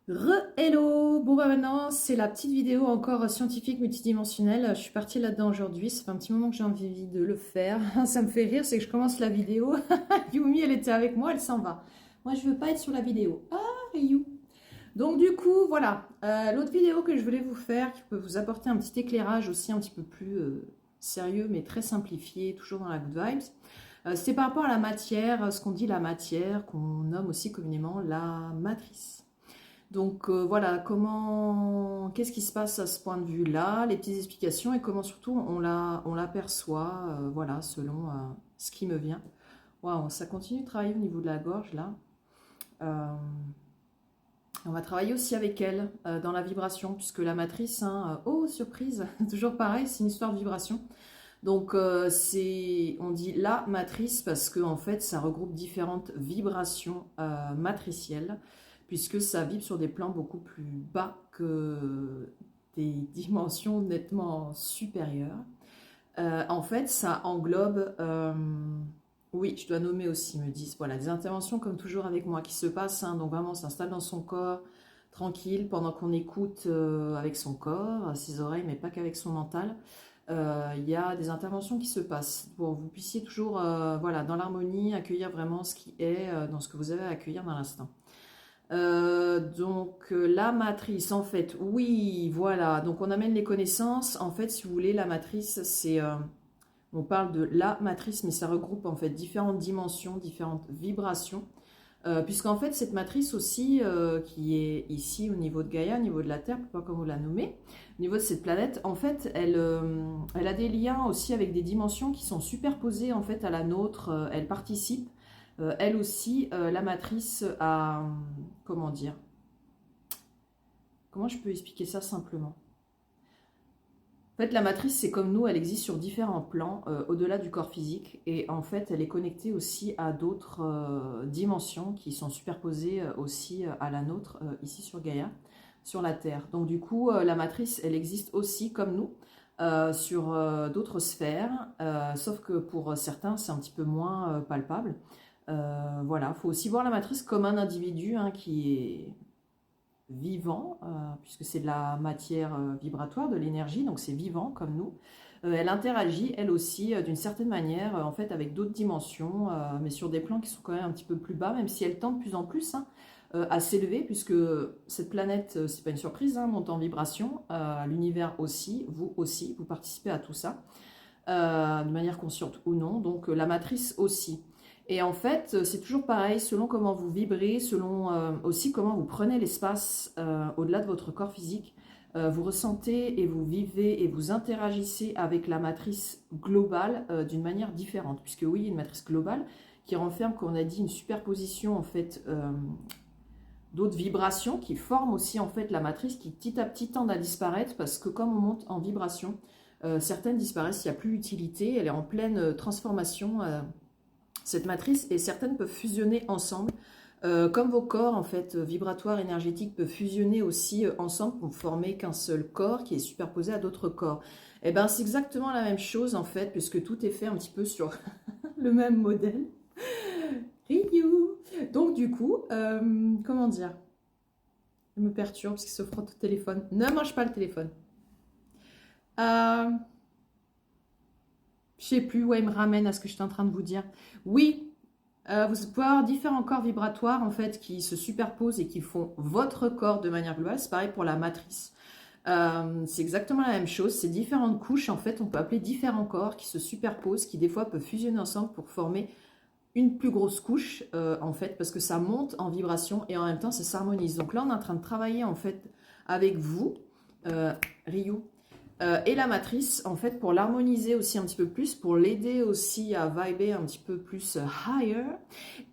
Hello. Bon bah maintenant c'est la petite vidéo encore scientifique multidimensionnelle. Je suis partie là-dedans aujourd'hui, ça fait un petit moment que j'ai envie de le faire. Ça me fait rire, c'est que je commence la vidéo. Yumi elle était avec moi, elle s'en va. Moi je veux pas être sur la vidéo. Ah Ryu. Donc du coup voilà, l'autre vidéo que je voulais vous faire, qui peut vous apporter un petit éclairage aussi un petit peu plus sérieux mais très simplifié, toujours dans la good vibes. C'est par rapport à la matière, ce qu'on dit la matière, qu'on nomme aussi communément la matrice. Donc voilà, qu'est-ce qui se passe à ce point de vue-là, les petites explications et comment surtout on l'aperçoit, voilà, selon ce qui me vient. Waouh, ça continue de travailler au niveau de la gorge là. Euh, on va travailler aussi avec elle dans la vibration, puisque la matrice, hein, oh surprise, toujours pareil, c'est une histoire de vibration. Donc on dit la matrice parce que en fait ça regroupe différentes vibrations matricielles puisque ça vibre sur des plans beaucoup plus bas que des dimensions nettement supérieures. En fait ça englobe, oui je dois nommer aussi, me disent, voilà, des interventions comme toujours avec moi qui se passent, hein, donc vraiment on s'installe dans son corps tranquille pendant qu'on écoute avec son corps, ses oreilles mais pas qu'avec son mental. Il y a des interventions qui se passent pour que vous puissiez toujours, voilà, dans l'harmonie, accueillir vraiment ce qui est dans ce que vous avez à accueillir dans l'instant. La matrice, en fait, oui, voilà. Donc on amène les connaissances. En fait, si vous voulez, la matrice, on parle de la matrice, mais ça regroupe en fait différentes dimensions, différentes vibrations. Puisqu'en fait, cette matrice aussi, qui est ici au niveau de Gaïa, au niveau de la Terre, pas comme vous la nommez, au niveau de cette planète, en fait, elle a des liens aussi avec des dimensions qui sont superposées en fait à la nôtre. Elle participe, elle aussi, la matrice à, comment dire, comment je peux expliquer ça simplement? En fait, la matrice, c'est comme nous, elle existe sur différents plans, au-delà du corps physique. Et en fait, elle est connectée aussi à d'autres dimensions qui sont superposées aussi à la nôtre, ici sur Gaïa, sur la Terre. Donc du coup, la matrice, elle existe aussi comme nous, sur d'autres sphères, sauf que pour certains, c'est un petit peu moins palpable. Voilà, il faut aussi voir la matrice comme un individu, hein, qui est vivant, puisque c'est de la matière vibratoire, de l'énergie, donc c'est vivant comme nous. Elle interagit, elle aussi, d'une certaine manière, en fait, avec d'autres dimensions, mais sur des plans qui sont quand même un petit peu plus bas, même si elle tend de plus en plus, hein, à s'élever, puisque cette planète, c'est pas une surprise, hein, monte en vibration, l'univers aussi, vous participez à tout ça, de manière consciente ou non, donc la matrice aussi. Et en fait, c'est toujours pareil, selon comment vous vibrez, selon aussi comment vous prenez l'espace au-delà de votre corps physique, vous ressentez et vous vivez et vous interagissez avec la matrice globale d'une manière différente. Puisque oui, il y a une matrice globale qui renferme, comme on a dit, une superposition en fait d'autres vibrations qui forment aussi en fait la matrice qui petit à petit tendent à disparaître parce que comme on monte en vibration, certaines disparaissent, il n'y a plus d'utilité, elle est en pleine transformation, cette matrice, et certaines peuvent fusionner ensemble, comme vos corps en fait vibratoires, énergétiques peuvent fusionner aussi ensemble pour former qu'un seul corps qui est superposé à d'autres corps. Et ben c'est exactement la même chose en fait, puisque tout est fait un petit peu sur le même modèle. Ryu. Donc du coup, comment dire, elle me perturbe parce qu'il se frotte au téléphone. Ne mange pas le téléphone. Euh, je sais plus où elle me ramène à ce que j'étais en train de vous dire. Oui, vous pouvez avoir différents corps vibratoires en fait qui se superposent et qui font votre corps de manière globale. C'est pareil pour la matrice. C'est exactement la même chose. C'est différentes couches en fait. On peut appeler différents corps qui se superposent, qui des fois peuvent fusionner ensemble pour former une plus grosse couche en fait, parce que ça monte en vibration et en même temps ça s'harmonise. Donc là on est en train de travailler en fait avec vous, Ryu, et la matrice en fait pour l'harmoniser aussi un petit peu plus, pour l'aider aussi à vibrer un petit peu plus higher,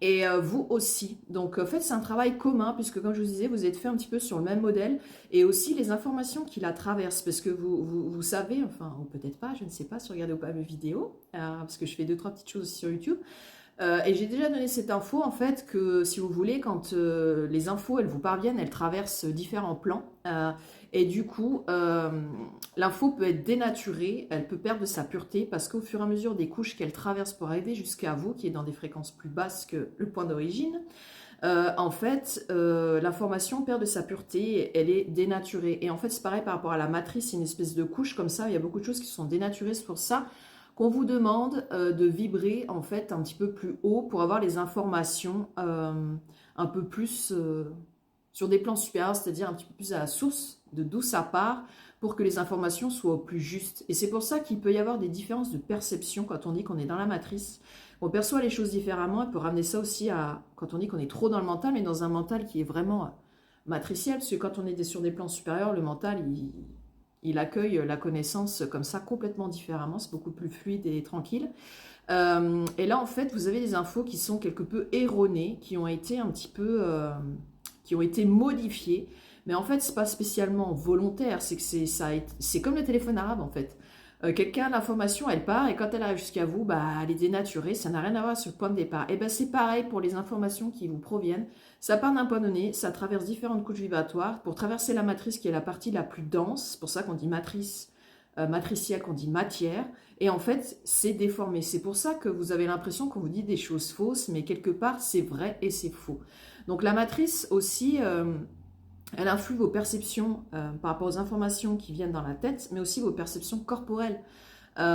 et vous aussi. Donc en fait c'est un travail commun puisque comme je vous disais vous êtes fait un petit peu sur le même modèle, et aussi les informations qui la traversent, parce que vous savez, enfin ou peut-être pas, je ne sais pas si vous regardez ou pas mes vidéos, parce que je fais 2-3 petites choses aussi sur YouTube. Et j'ai déjà donné cette info en fait que si vous voulez, quand les infos elles vous parviennent, elles traversent différents plans, et du coup l'info peut être dénaturée, elle peut perdre de sa pureté parce qu'au fur et à mesure des couches qu'elle traverse pour arriver jusqu'à vous qui est dans des fréquences plus basses que le point d'origine, En fait, l'information perd de sa pureté, elle est dénaturée. Et en fait, c'est pareil par rapport à la matrice, c'est une espèce de couche comme ça, il y a beaucoup de choses qui sont dénaturées, c'est pour ça qu'on vous demande de vibrer en fait un petit peu plus haut pour avoir les informations un peu plus sur des plans supérieurs, c'est-à-dire un petit peu plus à la source de d'où ça part, pour que les informations soient au plus justes. Et c'est pour ça qu'il peut y avoir des différences de perception quand on dit qu'on est dans la matrice. On perçoit les choses différemment, on peut ramener ça aussi à quand on dit qu'on est trop dans le mental, mais dans un mental qui est vraiment matriciel, parce que quand on est sur des plans supérieurs, le mental, il accueille la connaissance comme ça complètement différemment, c'est beaucoup plus fluide et tranquille. Et là, en fait, vous avez des infos qui sont quelque peu erronées, qui ont été un petit peu... qui ont été modifiées, mais en fait, c'est pas spécialement volontaire, c'est que c'est comme le téléphone arabe, en fait. Quelqu'un, l'information, elle part, et quand elle arrive jusqu'à vous, bah, elle est dénaturée, ça n'a rien à voir sur le point de départ. Et ben c'est pareil pour les informations qui vous proviennent. Ça part d'un point donné, ça traverse différentes couches vibratoires. Pour traverser la matrice, qui est la partie la plus dense, c'est pour ça qu'on dit matrice, matricielle, qu'on dit matière, et en fait, c'est déformé. C'est pour ça que vous avez l'impression qu'on vous dit des choses fausses, mais quelque part, c'est vrai et c'est faux. Donc la matrice aussi... elle influe vos perceptions par rapport aux informations qui viennent dans la tête, mais aussi vos perceptions corporelles.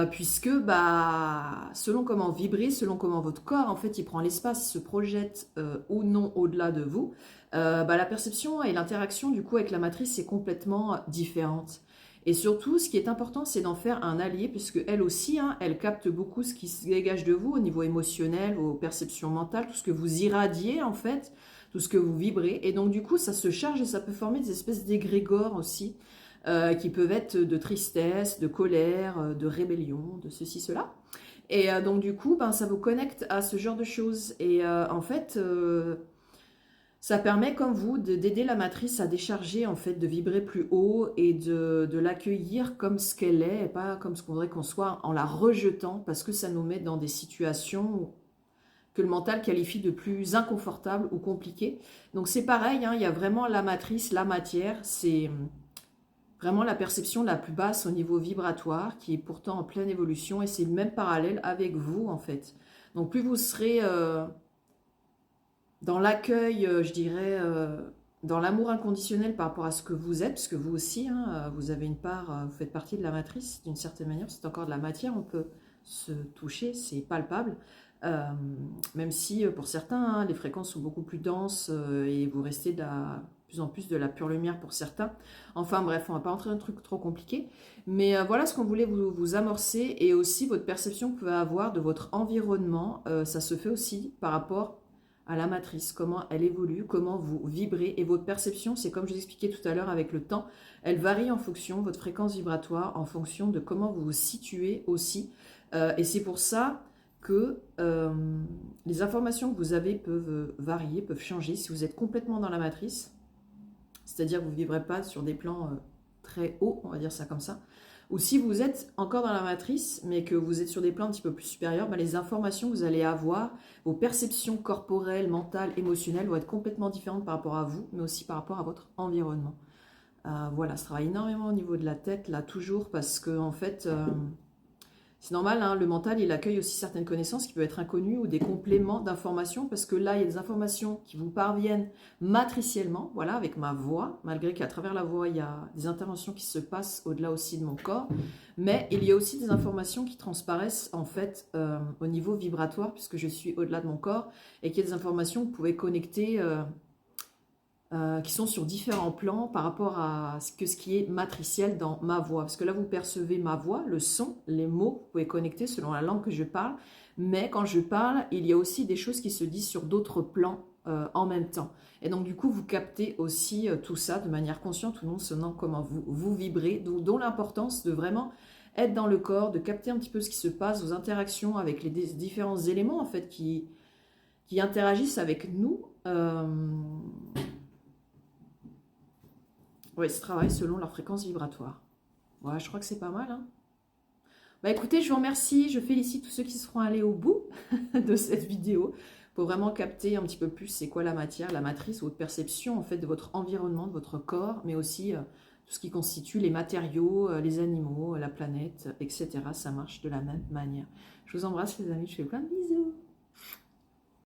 Puisque bah, selon comment vibrer, selon comment votre corps en fait il prend l'espace, se projette ou non au-delà de vous, bah, la perception et l'interaction du coup avec la matrice est complètement différente. Et surtout, ce qui est important, c'est d'en faire un allié, puisque elle aussi, hein, elle capte beaucoup ce qui se dégage de vous au niveau émotionnel, vos perceptions mentales, tout ce que vous irradiez en fait, tout ce que vous vibrez. Et donc du coup, ça se charge et ça peut former des espèces d'égrégores aussi, qui peuvent être de tristesse, de colère, de rébellion, de ceci, cela. Et donc du coup, ben, ça vous connecte à ce genre de choses. Et en fait, ça permet, comme vous, d'aider la matrice à décharger, en fait, de vibrer plus haut et de l'accueillir comme ce qu'elle est, et pas comme ce qu'on voudrait qu'on soit, en la rejetant, parce que ça nous met dans des situations que le mental qualifie de plus inconfortables ou compliquées. Donc c'est pareil, hein, il y a vraiment la matrice, la matière, c'est vraiment la perception la plus basse au niveau vibratoire, qui est pourtant en pleine évolution, et c'est le même parallèle avec vous, en fait. Donc plus vous serez dans l'accueil, je dirais, dans l'amour inconditionnel par rapport à ce que vous êtes, parce que vous aussi, hein, vous avez une part, vous faites partie de la matrice, d'une certaine manière, c'est encore de la matière, on peut se toucher, c'est palpable, même si pour certains, hein, les fréquences sont beaucoup plus denses et vous restez de plus en plus de la pure lumière pour certains. Enfin bref, on ne va pas entrer dans un truc trop compliqué, mais voilà ce qu'on voulait vous amorcer, et aussi votre perception que vous pouvez avoir de votre environnement, ça se fait aussi par rapport à la matrice, comment elle évolue, comment vous vibrez, et votre perception, c'est comme je vous expliquais tout à l'heure avec le temps, elle varie en fonction, votre fréquence vibratoire, en fonction de comment vous vous situez aussi, et c'est pour ça que les informations que vous avez peuvent varier, peuvent changer. Si vous êtes complètement dans la matrice, c'est-à-dire que vous ne vivrez pas sur des plans très hauts, on va dire ça comme ça, ou si vous êtes encore dans la matrice, mais que vous êtes sur des plans un petit peu plus supérieurs, ben les informations que vous allez avoir, vos perceptions corporelles, mentales, émotionnelles vont être complètement différentes par rapport à vous, mais aussi par rapport à votre environnement. Voilà, ça travaille énormément au niveau de la tête, là, toujours, parce que, en fait, c'est normal, hein, le mental, il accueille aussi certaines connaissances qui peuvent être inconnues ou des compléments d'informations, parce que là, il y a des informations qui vous parviennent matriciellement, voilà, avec ma voix, malgré qu'à travers la voix, il y a des interventions qui se passent au-delà aussi de mon corps, mais il y a aussi des informations qui transparaissent, en fait, au niveau vibratoire, puisque je suis au-delà de mon corps, et qu'il y a des informations que vous pouvez connecter... qui sont sur différents plans par rapport à ce qui est matriciel dans ma voix. Parce que là, vous percevez ma voix, le son, les mots, vous pouvez connecter selon la langue que je parle. Mais quand je parle, il y a aussi des choses qui se disent sur d'autres plans en même temps. Et donc, du coup, vous captez aussi tout ça de manière consciente ou non, selon comment vous vibrez, dont l'importance de vraiment être dans le corps, de capter un petit peu ce qui se passe, vos interactions avec les différents éléments, en fait, qui interagissent avec nous. Oui, se travaille selon leur fréquence vibratoire. Voilà, je crois que c'est pas mal. Hein. Bah écoutez, je vous remercie, je félicite tous ceux qui seront allés au bout de cette vidéo pour vraiment capter un petit peu plus c'est quoi la matière, la matrice, votre perception en fait de votre environnement, de votre corps, mais aussi tout ce qui constitue les matériaux, les animaux, la planète, etc. Ça marche de la même manière. Je vous embrasse les amis, je fais plein de bisous.